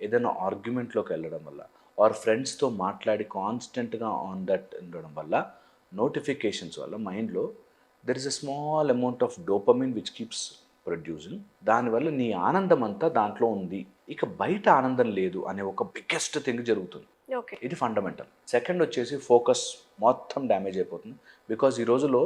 ఏదైనా ఆర్గ్యుమెంట్లోకి వెళ్ళడం వల్ల ఆర్ ఫ్రెండ్స్తో మాట్లాడి కాన్స్టెంట్గా ఆన్ దట్ ఉండడం వల్ల నోటిఫికేషన్స్ వల్ల మైండ్లో there is a small amount of dopamine which keeps producing. దానివల్ల నీ ఆనందం అంతా దాంట్లో ఉంది, ఇక బయట ఆనందం లేదు అనే ఒక బిగ్గెస్ట్ థింగ్ జరుగుతుంది. ఓకే. ఇది ఫండమెంటల్. సెకండ్ వచ్చేసి ఫోకస్ మొత్తం డ్యామేజ్ అయిపోతుంది. బికాజ్ ఈ రోజులో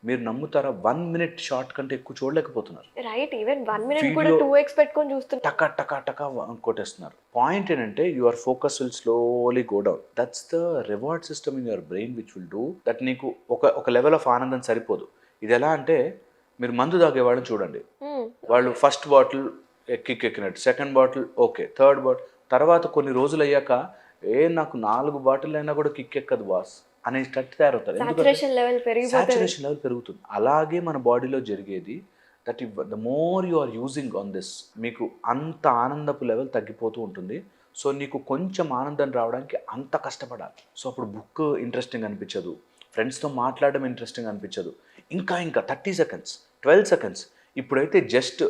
మీరు నమ్ముతారా 1 మినిట్ షార్ట్ కంటే ఎక్కువ చూడలేకపోతున్నారు. రైట్. ఈవెన్ 1 మినిట్ కూడా వీడియో 2x పెట్టుకొని చూస్తున్నారు. టకా టకా టకా కొట్టేస్తున్నారు. పాయింట్ ఏంటంటే your focus will slowly go down. That's the reward system in your brain which will do that. నీకు ఒక లెవెల్ ఆఫ్ ఆనందం సరిపోదు. ఇది ఎలా అంటే మీరు మందు తాగేవాళ్ళని చూడండి. వాళ్ళు ఫస్ట్ బాటిల్ కిక్ ఎక్కినట్టు, second bottle okay, third bottle, తర్వాత కొన్ని రోజులు అయ్యాక నాకు 4 బాటిల్ అయినా కూడా కిక్ ఎక్కదు బాస్ అనేటట్టు తయారవుతారు. సాచురేషన్ లెవెల్ పెరుగుతుంది. అలాగే మన బాడీలో జరిగేది that the more you are using on this, మీకు అంత ఆనందపు లెవెల్ తగ్గిపోతూ ఉంటుంది. సో నీకు కొంచెం ఆనందం రావడానికి అంత కష్టపడాలి. సో అప్పుడు బుక్ ఇంట్రెస్టింగ్ అనిపించదు, ఫ్రెండ్స్తో మాట్లాడడం ఇంట్రెస్టింగ్ అనిపించదు. ఇంకా 30 సెకండ్స్ 12 సెకండ్స్ ఇప్పుడైతే జస్ట్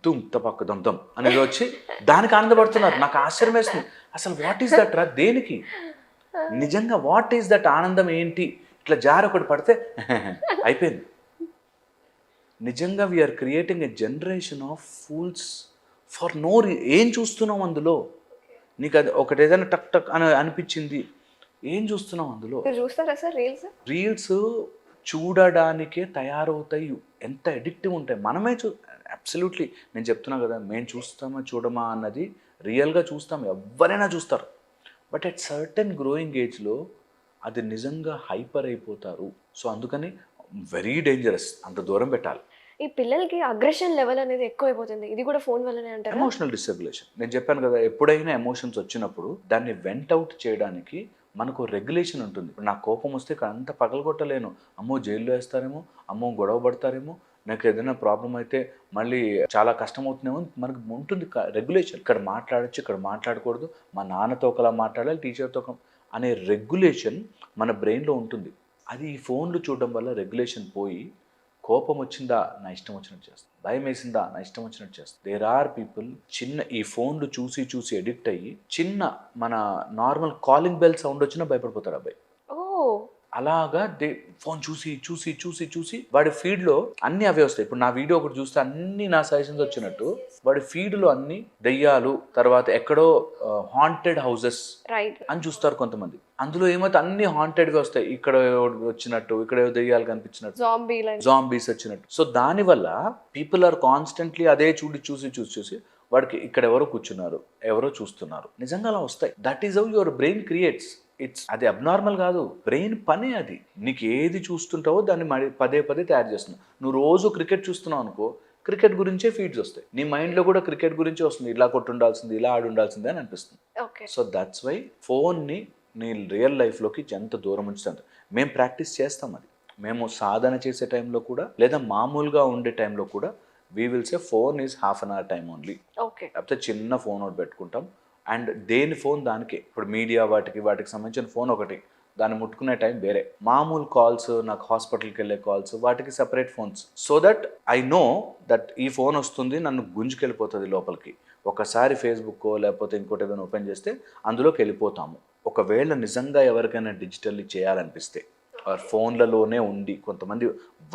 తుమ్ తపక్ దమ్ దమ్ అనేది వచ్చి దానికి ఆనందపడుతున్నారు. నాకు ఆశ్చర్యం వేస్తుంది. అసలు వాట్ ఈస్ దట్ రా? దేనికి నిజంగా వాట్ ఈస్ దట్? ఆనందం ఏంటి? ఇట్లా జారి ఒకటి పడితే అయిపోయింది. నిజంగా we are creating a generation of fools for no. ఏం చూస్తున్నాం అందులో? నీకు అది ఒకటి ఏదైనా టక్ టక్ అని అనిపించింది, ఏం చూస్తున్నాం అందులో? చూస్తారా సార్ రీల్స్ చూడడానికే తయారవుతాయి. ఎంత అడిక్టివ్ ఉంటాయి. మనమే అబ్సల్యూట్లీ నేను చెప్తున్నా కదా, మేము చూస్తామా చూడమా అన్నది రియల్గా చూస్తాం, ఎవరైనా చూస్తారు. బట్ అట్ సర్టెన్ గ్రోయింగ్ ఏజ్లో అది నిజంగా హైపర్ అయిపోతారు. సో అందుకని వెరీ డేంజరస్, అంత దూరం పెట్టాలి. ఈ పిల్లలకి అగ్రెషన్ లెవెల్ అనేది ఎక్కువ అయిపోతుంది. ఇది కూడా ఫోన్ వల్లనే అంటారు. Emotional dysregulation. నేను చెప్పాను కదా, ఎప్పుడైనా ఎమోషన్స్ వచ్చినప్పుడు దాన్ని వెంట్ అవుట్ చేయడానికి మనకు రెగ్యులేషన్ ఉంటుంది. ఇప్పుడు నాకు కోపం వస్తే అంత పగలగొట్టలేను. అమ్మో జైల్లో వేస్తారేమో, అమ్మో గొడవ పడతారేమో, నాకు ఏదైనా ప్రాబ్లం అయితే మళ్ళీ చాలా కష్టం అవుతుందేమో, మనకు ఉంటుంది రెగ్యులేషన్. ఇక్కడ మాట్లాడచ్చు, ఇక్కడ మాట్లాడకూడదు, మా నాన్నతో ఒకలా మాట్లాడాలి, టీచర్తో అనే రెగ్యులేషన్ మన బ్రెయిన్లో ఉంటుంది. అది ఈ ఫోన్లు చూడడం వల్ల రెగ్యులేషన్ పోయి, కోపం వచ్చిందా నా ఇష్టం వచ్చినట్టు చేస్తాను, భయం వేసిందా నా ఇష్టం వచ్చినట్టు చేస్తాను. దేర్ ఆర్ పీపుల్ చిన్న ఈ ఫోన్లు చూసి ఎడిక్ట్ అయ్యి చిన్న మన నార్మల్ కాలింగ్ బెల్ సౌండ్ వచ్చినా భయపడిపోతారు అబ్బాయి. అలాగా ఫోన్ చూసి వాడి ఫీడ్లో అన్ని అవే వస్తాయి. ఇప్పుడు నా వీడియో ఒకటి చూస్తే అన్ని నా సజెషన్స్ వచ్చినట్టు వాడి ఫీడ్లో అన్ని దెయ్యాలు, తర్వాత ఎక్కడో హాంటెడ్ హౌసెస్ అని చూస్తారు కొంతమంది. అందులో ఏమైతే అన్ని హాంటెడ్గా వస్తాయి, ఇక్కడ వచ్చినట్టు, ఇక్కడ దెయ్యాలు కనిపించినట్టు, జాంబీస్ వచ్చినట్టు. సో దానివల్ల పీపుల్ ఆర్ కాన్స్టెంట్లీ అదే చూసి వాడికి ఇక్కడ ఎవరో కూర్చున్నారు, ఎవరో చూస్తున్నారు. నిజంగా అలా వస్తాయి. That is how your brain creates. అది అబ్నార్మల్ కాదు, బ్రెయిన్ పనే అది. నీకు ఏది చూస్తుంటావో దాన్ని పదే తయారు చేస్తున్నావు. నువ్వు రోజు క్రికెట్ చూస్తున్నావు అనుకో, క్రికెట్ గురించే ఫీడ్స్ వస్తాయి. నీ మైండ్లో కూడా క్రికెట్ గురించే వస్తుంది, ఇలా కొట్టుండాల్సింది, ఇలా ఆడుండాల్సింది అని అనిపిస్తుంది. సో దట్స్ వై ఫోన్ని నీ రియల్ లైఫ్లోకి ఎంత దూరం ఉంచుతుంది. మేము ప్రాక్టీస్ చేస్తాం అది. మేము సాధన చేసే టైంలో కూడా, లేదా మామూలుగా ఉండే టైంలో కూడా we will say phone is ½ an hour time only. లేకపోతే చిన్న ఫోన్ ఒకటి పెట్టుకుంటాం. అండ్ దేని ఫోన్ దానికే. ఇప్పుడు మీడియా వాటికి సంబంధించిన ఫోన్ ఒకటి, దాన్ని ముట్టుకునే టైం వేరే. మామూలు కాల్స్, నాకు హాస్పిటల్కి వెళ్ళే కాల్స్, వాటికి separate phones. So that I know that ఈ ఫోన్ వస్తుంది, నన్ను గుంజుకెళ్ళిపోతుంది లోపలికి. ఒకసారి ఫేస్బుక్ లేకపోతే ఇంకోటి ఏదైనా ఓపెన్ చేస్తే అందులోకి వెళ్ళిపోతాము. ఒకవేళ నిజంగా ఎవరికైనా డిజిటల్లీ చేయాలనిపిస్తే ఫోన్లలోనే ఉండి, కొంతమంది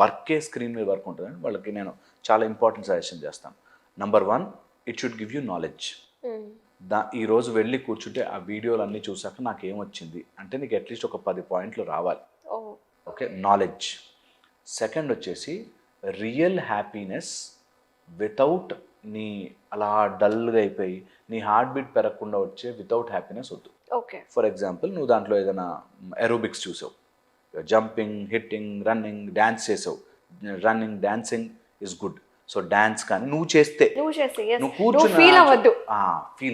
వర్కే స్క్రీన్ మీద వర్క్ ఉంటుందని వాళ్ళకి నేను చాలా ఇంపార్టెంట్ సజెషన్ చేస్తాను. Number 1, it should give you knowledge. ఈరోజు వెళ్ళి కూర్చుంటే ఆ వీడియోలు అన్నీ చూసాక నాకు ఏమొచ్చింది అంటే నీకు అట్లీస్ట్ ఒక 10 పాయింట్లు రావాలి. Okay, knowledge. సెకండ్ వచ్చేసి రియల్ హ్యాపీనెస్ వితౌట్ నీ అలా డల్గా అయిపోయి నీ హార్ట్ బీట్ పెరగకుండా వచ్చే వితౌట్ హ్యాపీనెస్ వద్దు. ఫర్ ఎగ్జాంపుల్, నువ్వు దాంట్లో ఏదైనా ఏరోబిక్స్ చూసావు, జంపింగ్, హిట్టింగ్, రన్నింగ్, డ్యాన్స్ చేసావు. Running, dancing is good. So dance కానీ నువ్వు చేస్తే నువ్వు కూర్చుని ఫీల్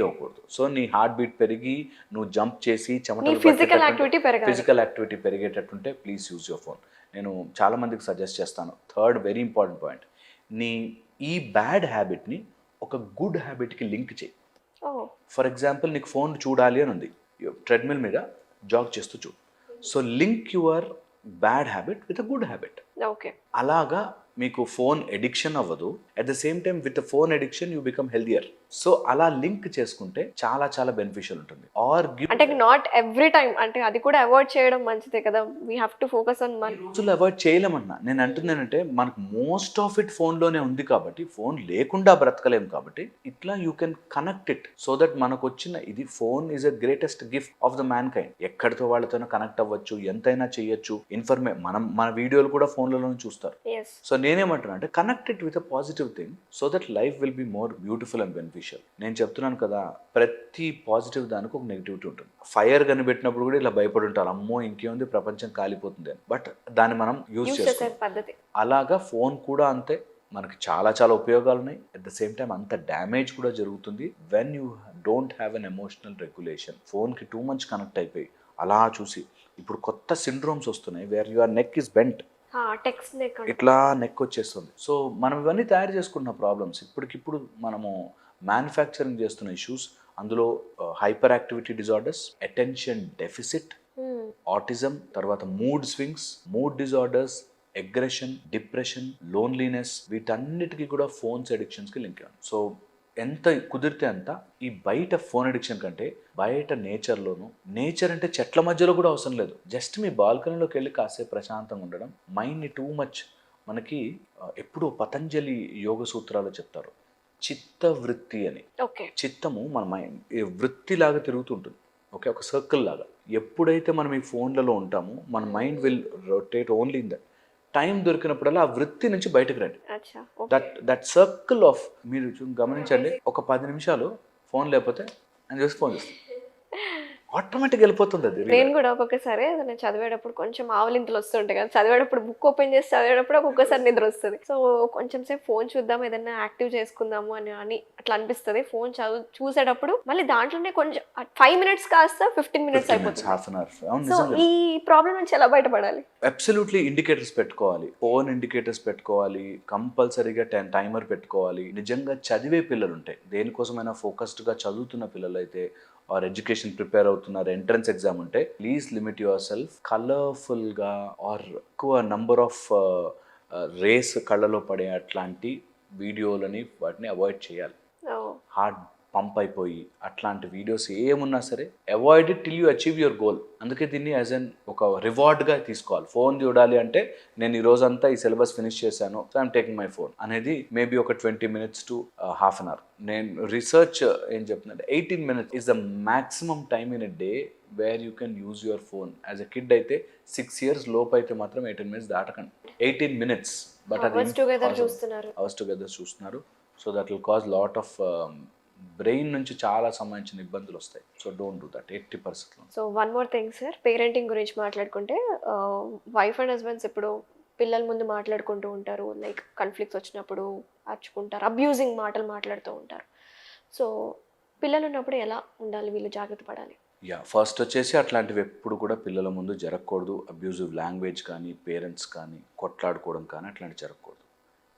అవ్వకూడదు. సో నీ హార్ట్ బీట్ పెరిగి నువ్వు జంప్ చేసి ఫిజికల్ యాక్టివిటీ పెరిగేటట్టుంటే ప్లీజ్ యూజ్ యువర్ ఫోన్. నేను చాలా మందికి సజెస్ట్ చేస్తాను. థర్డ్ వెరీ ఇంపార్టెంట్ పాయింట్, నీ ఈ బ్యాడ్ హ్యాబిట్ని ఒక గుడ్ హ్యాబిట్కి లింక్ చేయి. ఫర్ ఎగ్జాంపుల్, నీకు ఫోన్ చూడాలి అని ఉంది, ట్రెడ్మిల్ మీద జాగ్ చేస్తూ చూడు. So link your bad habit with a good habit. అలాగా మీకు ఫోన్ ఎడిక్షన్ అవ్వదు. At the same time with phone addiction you become healthier. So అలా లింక్ చేసుకుంటే చాలా చాలా బెనిఫిషియల్ ఉంటుంది. ఆర్ గివ్ అంటే నాట్ ఎవ్రీ టైం, అంటే అది కూడా అవాయిడ్ చేయడం మంచిదే కదా. We have to focus on మన. రోజులు అవాయిడ్ చేయలేమన్నా. నేను అంటుందేనంటే మనకు మోస్ట్ ఆఫ్ ఇట్ ఫోన్లోనే ఉంది కాబట్టి, ఫోన్ లేకుండా బ్రతకలేము కాబట్టి ఇట్లా you can connect it so that మనకు వచ్చిన ఇది phone is a greatest gift of the mankind. ఎక్కడితో వాళ్ళతోనో కనెక్ట్ అవ్వచ్చు, ఎంతైనా చేయొచ్చు. మన వీడియోలు కూడా ఫోన్లలోనే చూస్తారు. ఎస్. సో నేనేమంటున్నా అంటే connect it with a positive thing so that life will be more beautiful and beneficial. నేను చెప్తున్నాను కదా, ప్రతి పాజిటివ్ దానికి ఒక నెగిటివిటీ ఉంటుంది. ఫైర్ కనిపెట్టినప్పుడు కూడా ఇలా భయపడి ఉంటారు, అమ్మో ఇంకేముంది ప్రపంచం కాలిపోతుంది అని. బట్ దాన్ని మనం యూజ్ యూస్ చేసుకోవాలి. చేసే పద్ధతి. అలాగా ఫోన్ కూడా అంతే, మనకి చాలా చాలా ఉపయోగాలు ఉన్నాయి. అట్ ద సేమ్ టైం అంత డ్యామేజ్ కూడా జరుగుతుంది when you don't have an emotional regulation. ఫోన్కి టూ మచ్ కనెక్ట్ అయిపోయి అలా చూసి ఇప్పుడు కొత్త సిండ్రోమ్స్ వస్తున్నాయి where your neck is bent, text neck ఇట్లా నెక్ వచ్చేస్తుంది. సో మనం ఇవన్నీ తయారు చేసుకుంటున్న ప్రాబ్లమ్స్. ఇప్పటికిప్పుడు మనము మ్యానుఫ్యాక్చరింగ్ చేస్తున్న ఇష్యూస్, అందులో hyperactivity disorders, attention deficit, autism, తర్వాత mood swings, mood disorders, aggression, depression, loneliness, వీటన్నిటికీ కూడా ఫోన్స్ అడిక్షన్స్కి లింక్ ఉంది. సో ఎంత కుదిరితే అంత ఈ బయట ఫోన్ అడిక్షన్ కంటే బయట నేచర్లోను, నేచర్ అంటే చెట్ల మధ్యలో కూడా అవసరం లేదు, జస్ట్ మీ బాల్కనీలోకి వెళ్ళి కాసేపు ప్రశాంతంగా ఉండడం, మైండ్ని టూ మచ్ మనకి ఎప్పుడూ పతంజలి యోగ సూత్రాలు చెప్తారు చిత్త వృత్తి అని. ఓకే. చిత్తము మన మైండ్ వృత్తిలాగా తిరుగుతుంటుంది, ఓకే, ఒక సర్కిల్ లాగా. ఎప్పుడైతే మనం ఈ ఫోన్లలో ఉంటామో మన mind will rotate only in that. Time దొరికినప్పుడల్లా ఆ వృత్తి నుంచి బయటకు రండి. అచ్చా. దట్ సర్కిల్ ఆఫ్, మీరు గమనించండి, ఒక 10 నిమిషాలు ఫోన్ లేకపోతే అని చూసి ఫోన్ చేస్తాం, ఆటోమేటిక్గా వెళ్ళిపోతుంది అది. నేను కూడా ఒక్కొక్కసారి నేను చదివేటప్పుడు కొంచెం ఆవలింతలు వస్తుంటాయి కదా, చదివేటప్పుడు బుక్ ఓపెన్ చేసి చదివేటప్పుడు ఒక్కొక్కసారి నిద్ర వస్తుంది. సో కొంచెం సేపు ఫోన్ చూద్దాం, ఏదైనా యాక్టివ్ చేసుకుందాము అని అట్లా అనిపిస్తుంది. ఫోన్ చూసేటప్పుడు మళ్ళీ దాంట్లోనే కొంచెం 5 minutes కాస్త 15 minutes అయిపోతుంది. Half an hour. సో ఈ ప్రాబ్లం నుంచి ఎలా బయటపడాలి? అబ్సల్యూట్లీ ఇండికేటర్స్ పెట్టుకోవాలి, ఫోన్ ఇండికేటర్స్ పెట్టుకోవాలి, కంపల్సరీగా టైమర్ పెట్టుకోవాలి. నిజంగా చదివే పిల్లలు ఉంటాయి, దేనికోసమైనా ఫోకస్డ్గా చదువుతున్న పిల్లలు అయితే, ఆర్ ఎడ్యుకేషన్ ప్రిపేర్ అవుతున్నారు, ఎంట్రన్స్ ఎగ్జామ్ ఉంటే, ప్లీజ్ లిమిట్ యువర్ సెల్ఫ్. కలర్ఫుల్గా ఆర్ ఎక్కువ నంబర్ ఆఫ్ రేస్ కళ్ళలో పడే అట్లాంటి వీడియోలని వాటిని అవాయిడ్ చేయాలి. హార్ట్ పంప్ అయిపోయి అట్లాంటి వీడియోస్ ఏమున్నా సరే avoid it till you achieve your goal. అందుకే దీన్ని యాజ్ అన్ ఒక రివార్డ్గా తీసుకోవాలి. ఫోన్ చూడాలి అంటే నేను ఈ రోజంతా ఈ సిలబస్ ఫినిష్ చేశాను, so I'm taking my phone అనేది మేబీ ఒక 20 minutes to half an hour. నేను రీసెర్చ్ ఏం చెప్తుందంటే 18 minutes is the maximum time in a day where you can use your phone. As a kid అయితే 6 years లోపు అయితే మాత్రం 18 minutes దాటకండి. 18 minutes, బట్ అది అవర్స్ టుగెదర్ చూస్తున్నారు. So that will cause lot of brain నుంచి చాలా సంబంధించిన ఇబ్బందులు వస్తాయి. So don't do that 80%. So one more thing sir, parenting గురించి మాట్లాడుకుంటే వైఫ్ అండ్ హస్బెండ్స్ ఇప్పుడు పిల్లల ముందు మాట్లాడుకుంటూ ఉంటారు, లైక్ కాన్ఫ్లిక్ట్స్ వచ్చినప్పుడు అరుచుకుంటారు, అబ్యూజింగ్ మాటలు మాట్లాడుతూ ఉంటారు. సో పిల్లలు ఉన్నప్పుడు ఎలా ఉండాలి, వీళ్ళు జాగ్రత్త పడాలి? ఫస్ట్ వచ్చేసి అట్లాంటివి ఎప్పుడు కూడా పిల్లల ముందు జరగకూడదు. అబ్యూజివ్ లాంగ్వేజ్ కానీ, పేరెంట్స్ కానీ కొట్లాడుకోవడం కానీ అట్లాంటివి జరగకూడదు.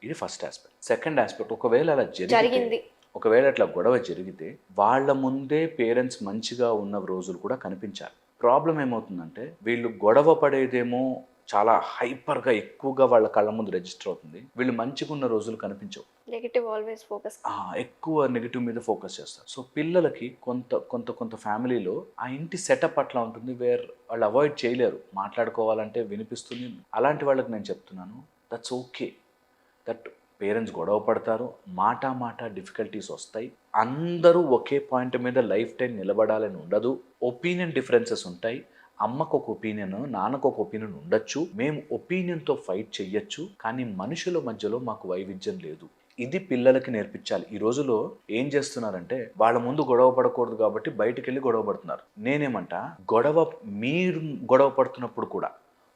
ఇది ఫస్ట్ ఆస్పెక్ట్. సెకండ్ ఆస్పెక్ట్, ఒకవేళ అలా జరిగింది, ఒకవేళ అట్లా గొడవ జరిగితే వాళ్ళ ముందే పేరెంట్స్ మంచిగా ఉన్న రోజులు కూడా కనిపించాలి. ప్రాబ్లం ఏమవుతుందంటే వీళ్ళు గొడవ పడేదేమో చాలా హైపర్గా ఎక్కువగా వాళ్ళ కళ్ళ ముందు రిజిస్టర్ అవుతుంది, వీళ్ళు మంచిగా ఉన్న రోజులు కనిపించవు, నెగటివ్ ఆల్వేస్ ఫోకస్, ఎక్కువ నెగిటివ్ మీద ఫోకస్ చేస్తారు. సో పిల్లలకి కొంత ఫ్యామిలీలో ఆ ఇంటి సెటప్ అట్లా ఉంటుంది వేర్ వాళ్ళు అవాయిడ్ చేయలేరు, మాట్లాడుకోవాలంటే వినిపిస్తుంది. అలాంటి వాళ్ళకి నేను చెప్తున్నాను, దట్స్ ఓకే, దట్ పేరెంట్స్ గొడవ పడతారు, మాట డిఫికల్టీస్ వస్తాయి. అందరూ ఒకే పాయింట్ మీద లైఫ్ టైం నిలబడాలని ఉండదు, ఒపీనియన్ డిఫరెన్సెస్ ఉంటాయి. అమ్మకు ఒక ఒపీనియన్, నాన్నకు ఒక ఒపీనియన్ ఉండొచ్చు, మేము ఒపీనియన్తో ఫైట్ చెయ్యొచ్చు, కానీ మనుషుల మధ్యలో మాకు వైవిధ్యం లేదు. ఇది పిల్లలకి నేర్పించాలి. ఈ రోజులో ఏం చేస్తున్నారంటే వాళ్ళ ముందు గొడవ పడకూడదు కాబట్టి బయటికి వెళ్ళి గొడవ పడుతున్నారు. నేనేమంటా, మీరు గొడవ పడుతున్నప్పుడు కూడా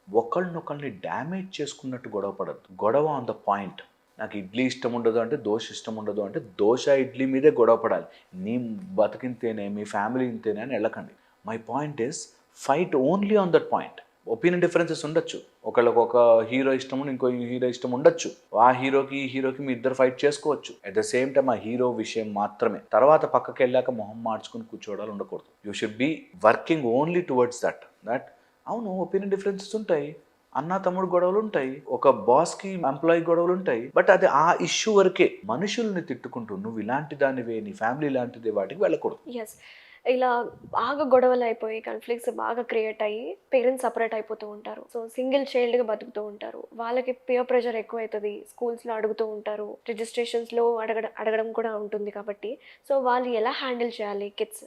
ఒకళ్ళనొకళ్ళని డ్యామేజ్ చేసుకున్నట్టు గొడవ పడద్దు. గొడవ ఆన్ ద పాయింట్. నాకు ఇడ్లీ ఇష్టం ఉండదు అంటే, దోశ ఇష్టం ఉండదు అంటే, దోశ ఇడ్లీ మీదే గొడవ పడాలి. నీ బతికింతేనే, మీ ఫ్యామిలీ ఇంతేనే అని వెళ్ళకండి. My point is fight only on that point. Opinion differences ఉండొచ్చు, ఒకళ్ళకి ఒక హీరో ఇష్టం ఇంకో హీరో ఇష్టం ఉండొచ్చు, ఆ హీరోకి ఈ హీరోకి మీ ఇద్దరు ఫైట్ చేసుకోవచ్చు. అట్ ద సేమ్ టైం ఆ హీరో విషయం మాత్రమే, తర్వాత పక్కకి వెళ్ళాక మొహం మార్చుకుని కూర్చోవడాలు ఉండకూడదు. You should be working only towards that. అవును, ఒపీనియన్ డిఫరెన్సెస్ ఉంటాయి, అన్న తమ్ముడు గొడవలు ఉంటాయి, ఒక బాస్కి ఎంప్లాయీ గొడవలు ఉంటాయి. బట్ అది ఆ ఇష్యూ వరకే. మనుషుల్ని తిట్టుకుంటూ నువ్వు ఇలాంటి దానివే, నీ ఫ్యామిలీ ఇలాంటిదే వాటికి వెళ్ళకూడదు. యెస్. ఇలా బాగా గొడవలయిపోయి, కాన్‌ఫ్లిక్ట్స్ బాగా క్రియేట్ అయ్యి, పేరెంట్స్ సెపరేట్ అయిపోతూ ఉంటారు. సో, సింగిల్ చైల్డ్‌గా బతుకుతూ ఉంటారు. వాళ్ళకి పియర్ ప్రెషర్ ఎక్కువైతది. స్కూల్స్‌లో అడుగుతూ ఉంటారు. రిజిస్ట్రేషన్స్‌లో అడగడం కూడా ఉంటుంది కాబట్టి, సో, వాళ్ళు ఎలా హ్యాండిల్ చేయాలి కిడ్స్?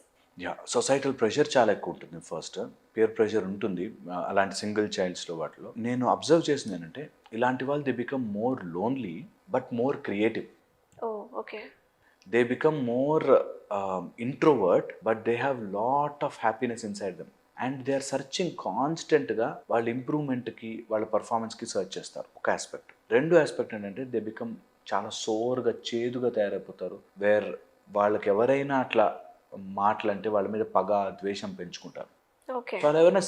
సొసైటల్ ప్రెషర్ చాలా ఎక్కువ ఉంటుంది ఫస్ట్. పియర్ ప్రెషర్ ఉంటుంది. అలాంటి సింగిల్ చైల్డ్స్‌లో వాటిలో. నేను అబ్జర్వ్ చేసింది ఏంటంటే, ఇలాంటి వాళ్ళు they become more lonely but more creative. Oh! Okay. They become more introvert, but they have lot of happiness inside them. And they are searching కాన్స్టెంట్గా వాళ్ళ ఇంప్రూవ్మెంట్కి, వాళ్ళ పర్ఫార్మెన్స్కి సర్చ్ చేస్తారు. ఒక ఆస్పెక్ట్. రెండో ఆస్పెక్ట్ ఏంటంటే దే బికమ్ చాలా సోర్గా, చేదుగా తయారైపోతారు. వేర్ వాళ్ళకి ఎవరైనా అట్లా మాటలంటే వాళ్ళ మీద పగ, ద్వేషం పెంచుకుంటారు. ఓకే. సో అలా ఎవరైనా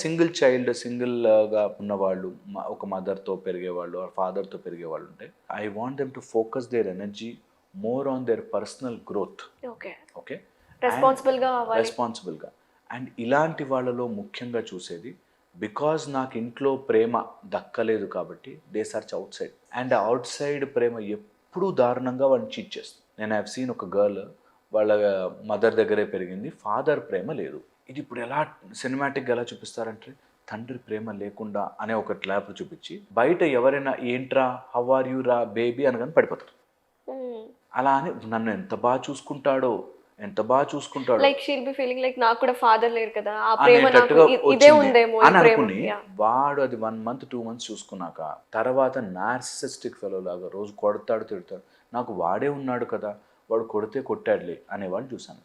సింగిల్గా ఉన్నవాళ్ళు, ఒక మదర్తో పెరిగేవాళ్ళు, ఫాదర్తో పెరిగేవాళ్ళు ఉంటే, I want them to focus their energy more on their personal growth. Okay. Okay, రెస్పాన్సిబుల్‌గా అవ్వాలి. రెస్పాన్సిబుల్గా. అండ్ ఇలాంటి వాళ్ళలో ముఖ్యంగా చూసేది, బికాజ్ నాకు ఇంట్లో ప్రేమ దక్కలేదు కాబట్టి they search outside. And outside ప్రేమ ఎప్పుడూ దారుణంగా వాడిని చీట్ చేస్తుంది. నేను హ్యావ్ సీన్ ఒక గర్ల్, వాళ్ళ మదర్ దగ్గరే పెరిగింది, ఫాదర్ ప్రేమ లేదు. ఇది ఇప్పుడు ఎలా సినిమాటిక్గా ఎలా చూపిస్తారంటే, తండ్రి ప్రేమ లేకుండా అనే ఒక క్లాప్ చూపించి, బయట ఎవరైనా ఏంట్రా, హౌ ఆర్ యూ రా బేబీ అనగానే పడిపోతారు. హ్మ్. అలా అని నన్ను ఎంత బాగా చూసుకుంటాడో, ఎంత బాగా చూసుకుంటాడో like she'll be feeling like నాకు కూడా ఫాదర్ లేరు కదా! ఆ ప్రేమ నాకు అనేటట్టుగా ఇదే వచ్చింది ఉందేమో ఈ అని ప్రేమ. అనుకుని, యాహ్! వాడు అది 1 మంత్ 2 మంత్స్ చూసుకున్నాక తర్వాత నార్సిసిస్టిక్ ఫెలో లాగా రోజు కొడతాడు, తిడతాడు. నాకు వాడే ఉన్నాడు కదా, వాడు కొడితే కొట్టాడులే అనేవాడిని చూశాను.